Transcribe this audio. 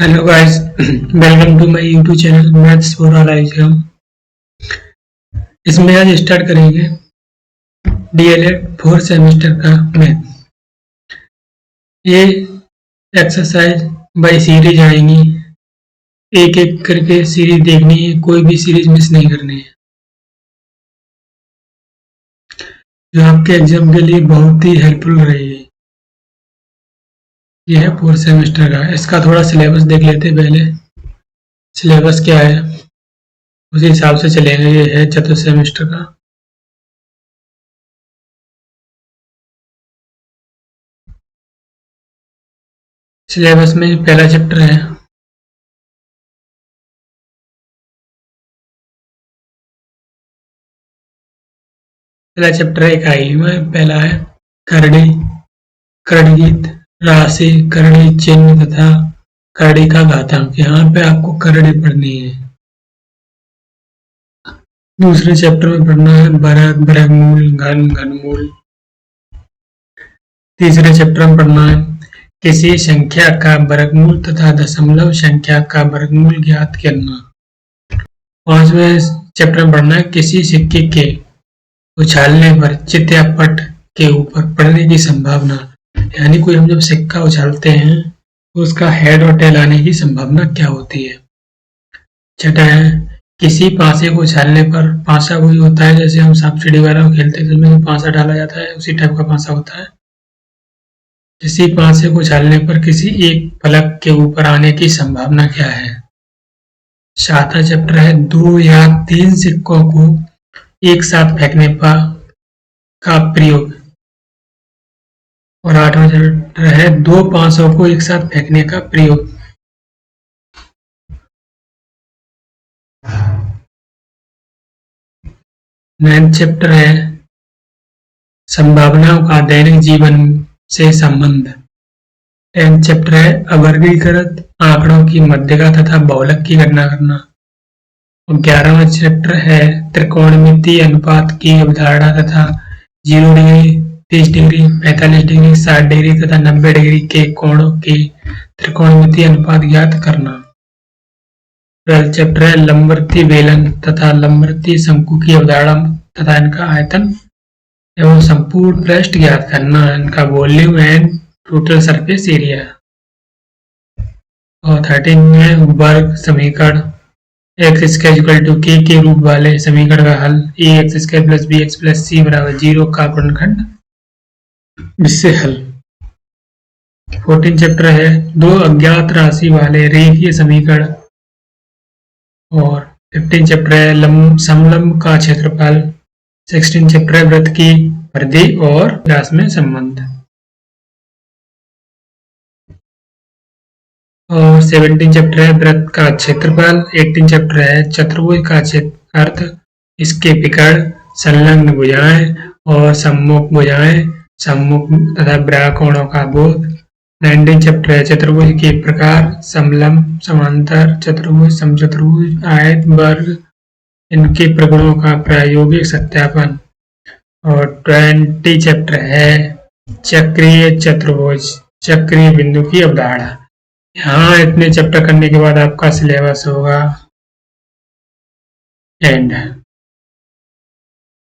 Hello guys, welcome to my YouTube channel maths for all exam. इसमें आज start करेंगे DElEd 4 semester का math. ये एक्सरसाइज बाय सीरीज आएंगी, एक एक करके सीरीज देखनी है, कोई भी सीरीज मिस नहीं करनी है, जो आपके एग्जाम के लिए बहुत ही हेल्पफुल रहेगी। ये है 4 सेमेस्टर का। इसका थोड़ा सिलेबस देख लेते हैं पहले। सिलेबस क्या है उसी हिसाब से चलेंगे। ये है चतुर्थ सेमेस्टर का। सिलेबस में पहला चैप्टर है इकाई में पहला है करड़ी, करड़गीत, राशि, करड़ी चिन्ह तथा करड़ी का घातांक। यहाँ पे आपको करड़ी पढ़नी है। दूसरे चैप्टर में पढ़ना है वर्ग, वर्गमूल, घन, घनमूल। तीसरे चैप्टर में पढ़ना है किसी संख्या का वर्गमूल तथा दशमलव संख्या का वर्गमूल ज्ञात करना। पांचवें चैप्टर में पढ़ना है किसी सिक्के के उछालने पर चित्त या पट के ऊपर पड़ने की संभावना। यानी कोई हम जब सिक्का उछालते हैं तो उसका हेड और टेल आने की संभावना क्या होती है। छठा है किसी पासे को उछालने पर, पासा वही होता है जैसे हम सांप सीढ़ी वगैरह खेलते हैं तो उसमें पासा डाला जाता है, उसी टाइप का पासा होता है। किसी पासे को उछालने पर किसी एक फलक के ऊपर आने की संभावना क्या है। सातवां चैप्टर है 2 या 3 सिक्कों को एक साथ फेंकने पर का प्रयोग। और आठवां चैप्टर है 2 500 को एक साथ फेंकने का प्रयोग। नाइन्थ चैप्टर है संभावनाओं का दैनिक जीवन से संबंध। 10th चैप्टर है अवर्गीकृत आंकड़ों की मध्यका तथा बहुलक की गणना करना। और 11वां चैप्टर है त्रिकोणमितीय अनुपात की अवधारणा तथा 0 डिग्री, 30 डिग्री, 45 डिग्री, 60 डिग्री तथा 90 डिग्री के कोणों के त्रिकोणमितीय अनुपात ज्ञात करना। 12वां चैप्टर है लंबवर्ती बेलन तथा लंबवर्ती शंकु की अवधारणा तथा इनका आयतन एवं संपूर्ण पृष्ठ ज्ञात करना, इनका volume and total surface area. और 13 में वर्ग समीकरण एक्स स्क्वायर इक्वल टू के रूप वाले समीकरण का हल a x square plus b x plus c बराबर 0 का गुणनखंड, जिससे हल। 14 चैप्टर है 2 अज्ञात राशि वाले रेखीय समीकरण। और 15 चैप्टर है समलंब का क्षेत्रफल। 16 चैप्टर है वृत्त की परिधि और व्यास में संबंध। और 17 चैप्टर है वृत्त का क्षेत्रफल। 18 चैप्टर है चतुर्भुज का अर्थ, इसके विकर्ण, संलग्न भुजाएं और सम्मुख भुजाएं, सम्मुख तथा ब्राकोणों का बोध। 19 चैप्टर है चतुर्भुज के प्रकार, समलंब, समांतर, चतुर्भुज, समचतुर्भुज, आयत, वर्ग, इनके प्रगुणों का प्रायोगिक सत्यापन। और 20 चैप्टर है चक्रीय चतुर्भुज, चक्रीय बिंदु की अवधारणा। यहाँ इतने चैप्टर करने के बाद आपका सिलेबस होगा एंड।